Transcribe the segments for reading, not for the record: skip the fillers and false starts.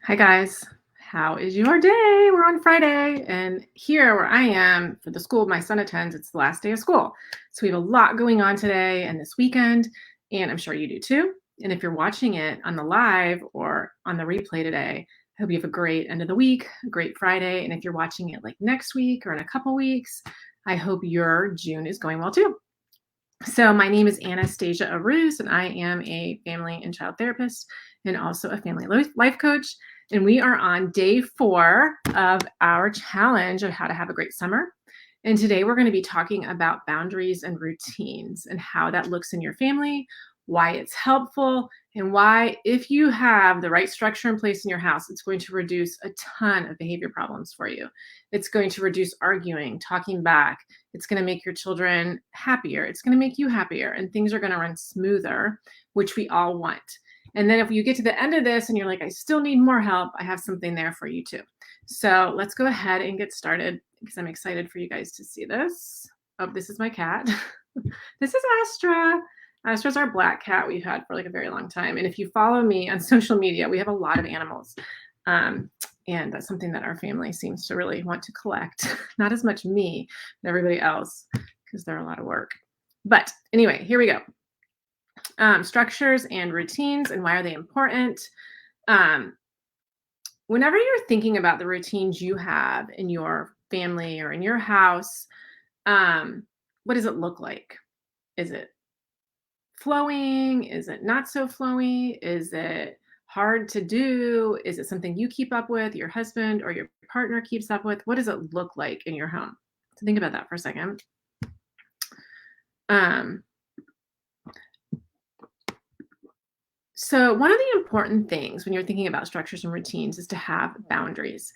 Hi guys, how is your day? We're on Friday, and here where I am for the school my son attends, it's the last day of school. So we have a lot going on today and this weekend, and I'm sure you do too. And if you're watching it on the live or on the replay today, I hope you have a great end of the week, a great Friday. And if you're watching it like next week or in a couple weeks, I hope your June is going well too. So my name is Anastasia Aruz, and I am a family and child therapist and also a family life coach. And we are on day 4 of our challenge of how to have a great summer. And today we're going to be talking about boundaries and routines and how that looks in your family, why it's helpful, and why, if you have the right structure in place in your house, it's going to reduce a ton of behavior problems for you. It's going to reduce arguing, talking back. It's going to make your children happier. It's going to make you happier, and things are going to run smoother, which we all want. And then if you get to the end of this and you're like, I still need more help, I have something there for you too. So let's go ahead and get started because I'm excited for you guys to see this. Oh, this is my cat. This is Astra. Astra's our black cat we've had for like a very long time. And if you follow me on social media, we have a lot of animals. And that's something that our family seems to really want to collect. Not as much me, but everybody else, because they're a lot of work. But anyway, here we go. Structures and routines, and why are they important? Whenever you're thinking about the routines you have in your family or in your house, what does it look like? Is it flowing? Is it not so flowy? Is it hard to do? Is it something you keep up with, your husband or your partner keeps up with? What does it look like in your home? So think about that for a second. So one of the important things when you're thinking about structures and routines is to have boundaries.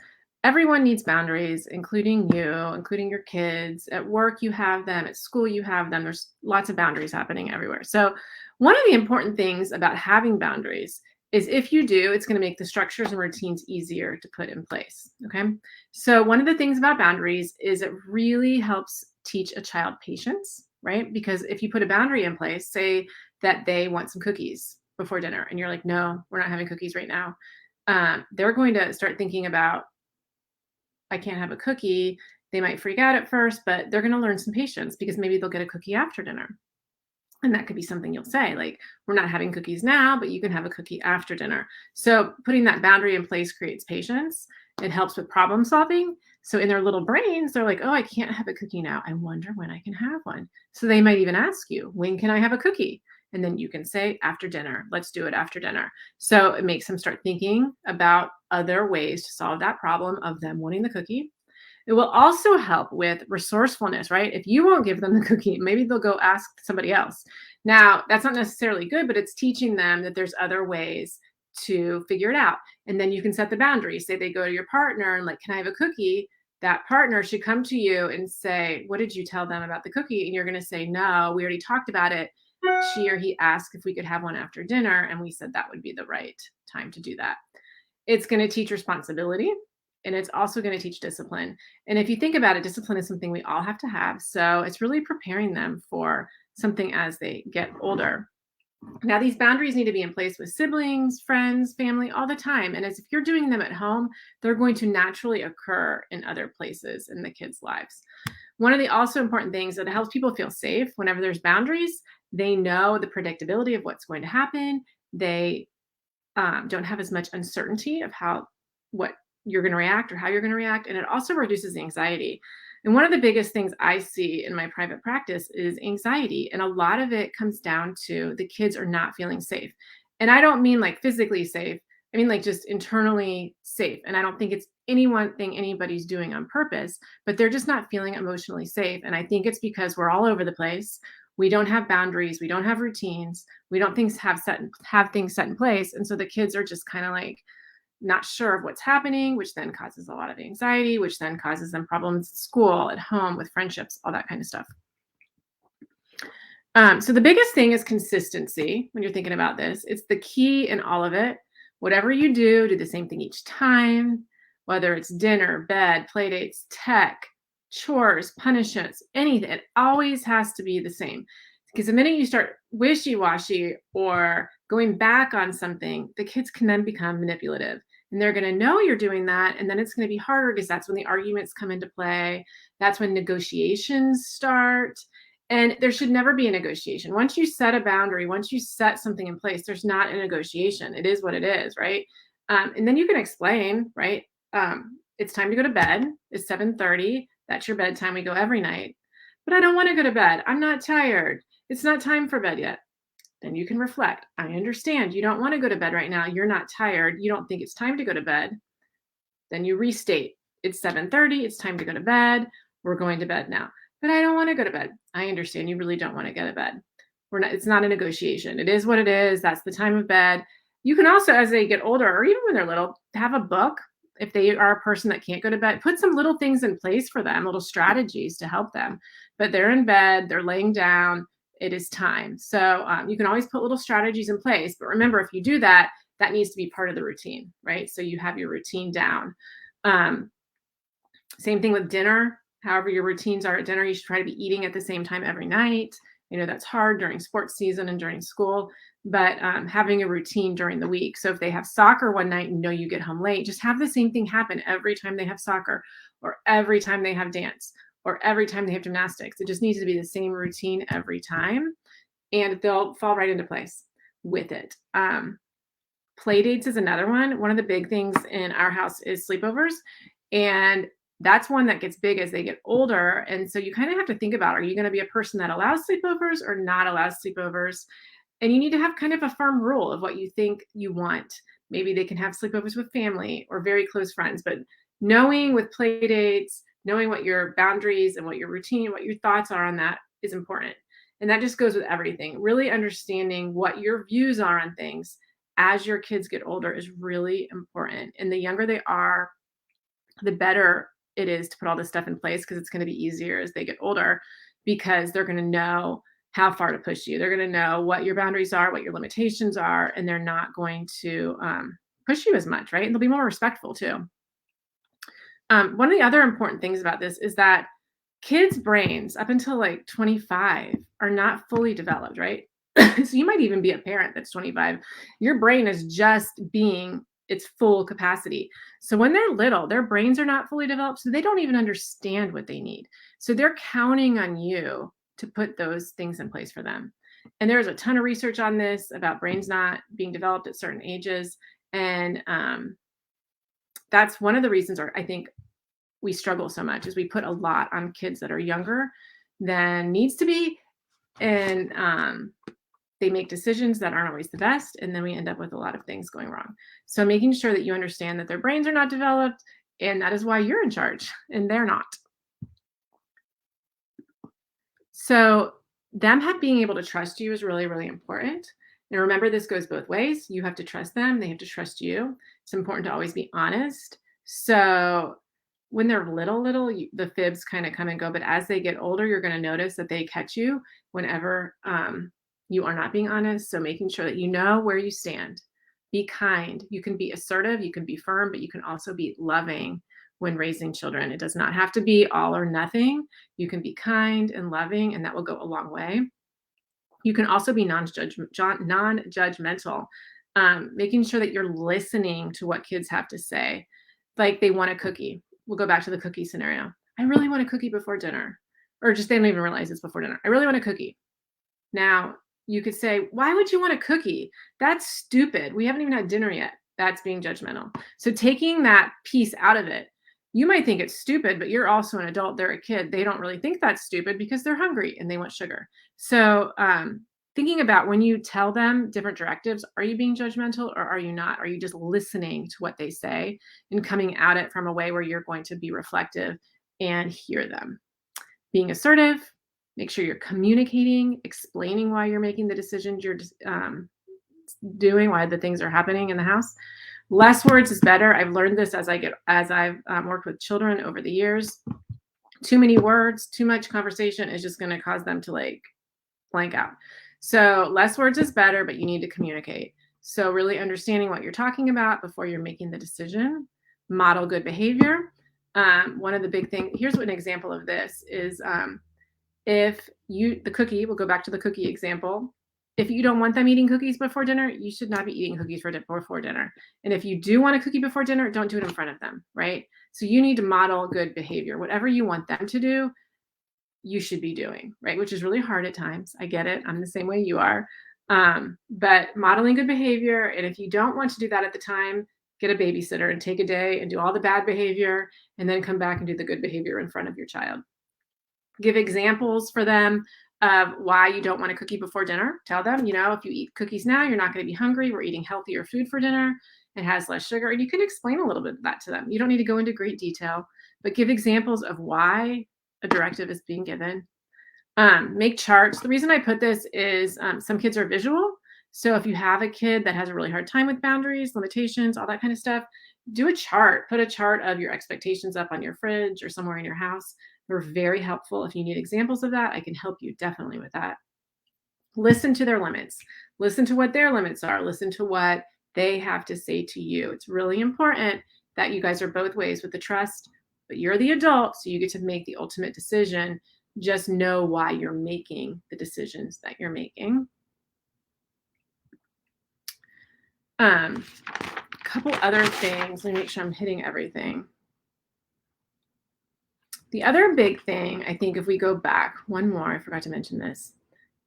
Everyone needs boundaries, including you, including your kids. At work, you have them. At school, you have them. There's lots of boundaries happening everywhere. So one of the important things about having boundaries is if you do, it's going to make the structures and routines easier to put in place. Okay. So one of the things about boundaries is it really helps teach a child patience, right? Because if you put a boundary in place, say that they want some cookies before dinner and you're like, no, we're not having cookies right now. They're going to start thinking about, I can't have a cookie. They might freak out at first, but they're going to learn some patience because maybe they'll get a cookie after dinner. And that could be something you'll say, like, we're not having cookies now, but you can have a cookie after dinner. So putting that boundary in place creates patience. It helps with problem solving. So in their little brains, they're like, oh, I can't have a cookie now. I wonder when I can have one. So they might even ask you, when can I have a cookie? And then you can say, after dinner. Let's do it after dinner. So it makes them start thinking about other ways to solve that problem of them wanting the cookie. It will also help with resourcefulness, right? If you won't give them the cookie, maybe they'll go ask somebody else. Now, that's not necessarily good, but it's teaching them that there's other ways to figure it out. And then you can set the boundaries. Say they go to your partner and like, can I have a cookie? That partner should come to you and say, what did you tell them about the cookie? And you're going to say, no, we already talked about it. She or he asked if we could have one after dinner, and we said that would be the right time to do that. It's going to teach responsibility, and it's also going to teach discipline. And if you think about it, discipline is something we all have to have. So it's really preparing them for something as they get older. Now, these boundaries need to be in place with siblings, friends, family all the time. And as if you're doing them at home, they're going to naturally occur in other places in the kids' lives. One of the also important things that helps people feel safe whenever there's boundaries, they know the predictability of what's going to happen. They don't have as much uncertainty of what you're going to react or how you're going to react. And it also reduces anxiety. And one of the biggest things I see in my private practice is anxiety. And a lot of it comes down to the kids are not feeling safe. And I don't mean like physically safe. I mean like just internally safe. And I don't think it's anything anybody's doing on purpose, but they're just not feeling emotionally safe. And I think it's because we're all over the place. We don't have boundaries. We don't have routines. We don't have things set in place. And so the kids are just kind of like, not sure of what's happening, which then causes a lot of anxiety, which then causes them problems at school, at home, with friendships, all that kind of stuff. So the biggest thing is consistency when you're thinking about this. It's the key in all of it. Whatever you do the same thing each time, whether it's dinner, bed, play dates, tech, chores, punishments, anything. It always has to be the same. Because the minute you start wishy-washy or going back on something, the kids can then become manipulative. And they're going to know you're doing that. And then it's going to be harder because that's when the arguments come into play. That's when negotiations start. And there should never be a negotiation. Once you set a boundary, once you set something in place, there's not a negotiation. It is what it is, right? And then you can explain, right? It's time to go to bed. It's 7:30. That's your bedtime. We go every night. But I don't want to go to bed. I'm not tired. It's not time for bed yet. Then you can reflect. I understand you don't want to go to bed right now. You're not tired. You don't think it's time to go to bed. Then you restate. It's 7:30. It's time to go to bed. We're going to bed now. But I don't want to go to bed. I understand you really don't want to go to bed. It's not a negotiation. It is what it is. That's the time of bed. You can also, as they get older, or even when they're little, have a book. If they are a person that can't go to bed, put some little things in place for them, little strategies to help them. But they're in bed, they're laying down, it is time. So you can always put little strategies in place. But remember, if you do that, that needs to be part of the routine, right? So you have your routine down. Same thing with dinner. However your routines are at dinner, you should try to be eating at the same time every night. That's hard during sports season and during school, but having a routine during the week. So if they have soccer one night and you get home late, just have the same thing happen every time they have soccer, or every time they have dance, or every time they have gymnastics. It just needs to be the same routine every time, and they'll fall right into place with it. Play dates is another one. One of the big things in our house is sleepovers, and that's one that gets big as they get older. And so you kind of have to think about, are you going to be a person that allows sleepovers or not allows sleepovers? And you need to have kind of a firm rule of what you think you want. Maybe they can have sleepovers with family or very close friends, but knowing with play dates, knowing what your boundaries and what your routine, what your thoughts are on that is important. And that just goes with everything. Really understanding what your views are on things as your kids get older is really important. And the younger they are, the better it is to put all this stuff in place, because it's going to be easier as they get older, because they're going to know how far to push you. They're going to know what your boundaries are, what your limitations are, and they're not going to push you as much, right? And they'll be more respectful too. One of the other important things about this is that kids' brains up until like 25 are not fully developed, right? So you might even be a parent that's 25. Your brain is just being its full capacity. So when they're little, their brains are not fully developed, so they don't even understand what they need. So they're counting on you to put those things in place for them. And there's a ton of research on this about brains not being developed at certain ages. And that's one of the reasons, I think, we struggle so much, is we put a lot on kids that are younger than needs to be. And they make decisions that aren't always the best, and then we end up with a lot of things going wrong. So making sure that you understand that their brains are not developed, and that is why you're in charge and they're not. So them being able to trust you is really, really important. And remember, this goes both ways. You have to trust them. They have to trust you. It's important to always be honest. So when they're little, the fibs kind of come and go. But as they get older, you're going to notice that they catch you whenever you are not being honest. So making sure that you know where you stand. Be kind. You can be assertive, you can be firm, but you can also be loving when raising children. It does not have to be all or nothing. You can be kind and loving, and that will go a long way. You can also be non-judgmental, making sure that you're listening to what kids have to say. Like they want a cookie. We'll go back to the cookie scenario. I really want a cookie before dinner. Or just they don't even realize it's before dinner. I really want a cookie. Now, you could say, why would you want a cookie? That's stupid. We haven't even had dinner yet. That's being judgmental. So taking that piece out of it, you might think it's stupid, but you're also an adult. They're a kid. They don't really think that's stupid because they're hungry and they want sugar. So thinking about when you tell them different directives, are you being judgmental or are you not? Are you just listening to what they say and coming at it from a way where you're going to be reflective and hear them? Being assertive, make sure you're communicating, explaining why you're making the decisions you're doing, why the things are happening in the house. Less words is better. I've learned this as I've worked with children over the years. Too many words, too much conversation is just going to cause them to like blank out. So less words is better, but you need to communicate. So really understanding what you're talking about before you're making the decision. Model good behavior. One of the big things, here's an example of this is if the cookie, we'll go back to the cookie example. If you don't want them eating cookies before dinner, you should not be eating cookies before dinner. And if you do want a cookie before dinner, don't do it in front of them, right? So you need to model good behavior. Whatever you want them to do, you should be doing, right? Which is really hard at times. I get it. I'm the same way you are. But modeling good behavior. And if you don't want to do that at the time, get a babysitter and take a day and do all the bad behavior and then come back and do the good behavior in front of your child. Give examples for them of why you don't want a cookie before dinner. Tell them, if you eat cookies now, you're not going to be hungry. We're eating healthier food for dinner. It has less sugar. And you can explain a little bit of that to them. You don't need to go into great detail, but give examples of why a directive is being given. Make charts. The reason I put this is some kids are visual. So if you have a kid that has a really hard time with boundaries, limitations, all that kind of stuff, do a chart. Put a chart of your expectations up on your fridge or somewhere in your house. They're very helpful. If you need examples of that, I can help you definitely with that. Listen to their limits. Listen to what their limits are. Listen to what they have to say to you. It's really important that you guys are both ways with the trust, but you're the adult, so you get to make the ultimate decision. Just know why you're making the decisions that you're making. Couple other things. Let me make sure I'm hitting everything. The other big thing, I think, if we go back, one more, I forgot to mention this,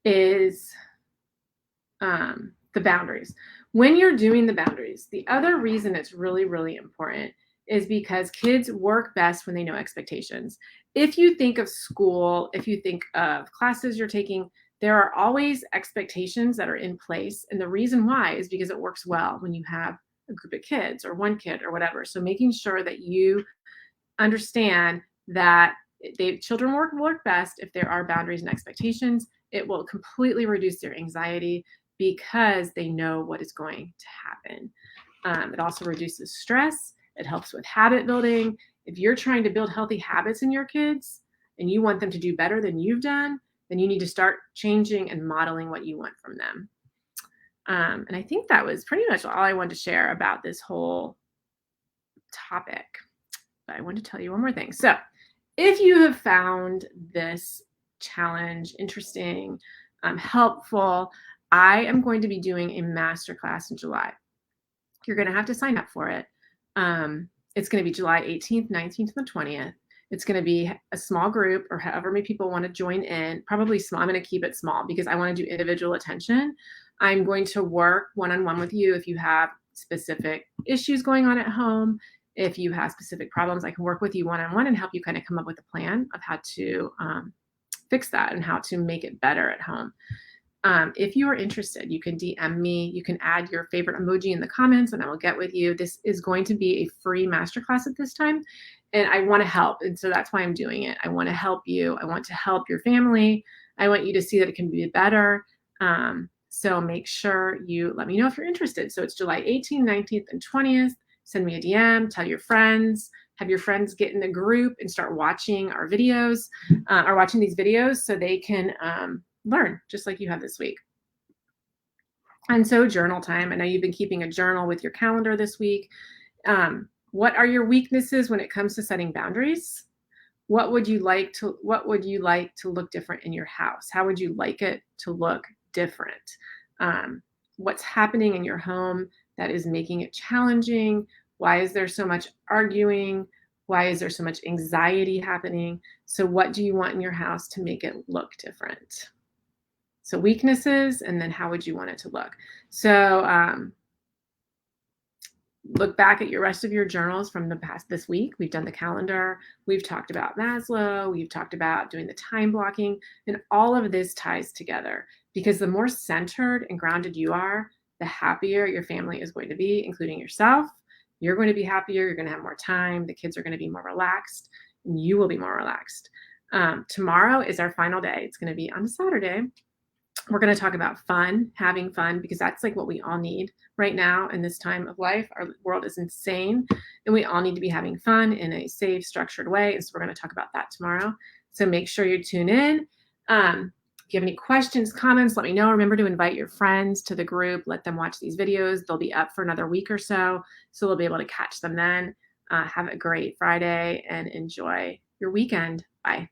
is the boundaries. When you're doing the boundaries, the other reason it's really, really important is because kids work best when they know expectations. If you think of school, if you think of classes you're taking, there are always expectations that are in place. And the reason why is because it works well when you have a group of kids or one kid or whatever. So making sure that you understand that children work best if there are boundaries and expectations. It will completely reduce their anxiety because they know what is going to happen. It also reduces stress. It helps with habit building. If you're trying to build healthy habits in your kids and you want them to do better than you've done, then you need to start changing and modeling what you want from them. And I think that was pretty much all I wanted to share about this whole topic. But I want to tell you one more thing. So if you have found this challenge interesting, helpful, I am going to be doing a masterclass in July. You're going to have to sign up for it. It's going to be July 18th, 19th, and the 20th. It's going to be a small group or however many people want to join in, probably small. I'm going to keep it small because I want to do individual attention. I'm going to work one-on-one with you if you have specific issues going on at home. If you have specific problems, I can work with you one-on-one and help you kind of come up with a plan of how to fix that and how to make it better at home. If you are interested, you can DM me. You can add your favorite emoji in the comments and I will get with you. This is going to be a free masterclass at this time. And I want to help. And so that's why I'm doing it. I want to help you. I want to help your family. I want you to see that it can be better. So make sure you let me know if you're interested. So it's July 18th, 19th, and 20th. Send me a DM, tell your friends, have your friends get in the group and start watching our videos or watching these videos so they can learn just like you have this week. And so journal time. I know you've been keeping a journal with your calendar this week. What are your weaknesses when it comes to setting boundaries? What would you like to look different in your house? How would you like it to look different? What's happening in your home that is making it challenging? Why is there so much arguing? Why is there so much anxiety happening? So what do you want in your house to make it look different? So weaknesses, and then how would you want it to look? So look back at your rest of your journals from the past this week. We've done the calendar. We've talked about Maslow. We've talked about doing the time blocking, and all of this ties together because the more centered and grounded you are, the happier your family is going to be, including yourself. You're going to be happier. You're going to have more time. The kids are going to be more relaxed, and you will be more relaxed. Tomorrow is our final day. It's going to be on a Saturday. We're going to talk about fun, having fun, because that's like what we all need right now in this time of life. Our world is insane, and we all need to be having fun in a safe, structured way. And so we're going to talk about that tomorrow. So make sure you tune in. If you have any questions, comments, let me know. Remember to invite your friends to the group. Let them watch these videos. They'll be up for another week or so they'll be able to catch them then. Have a great Friday and enjoy your weekend. Bye.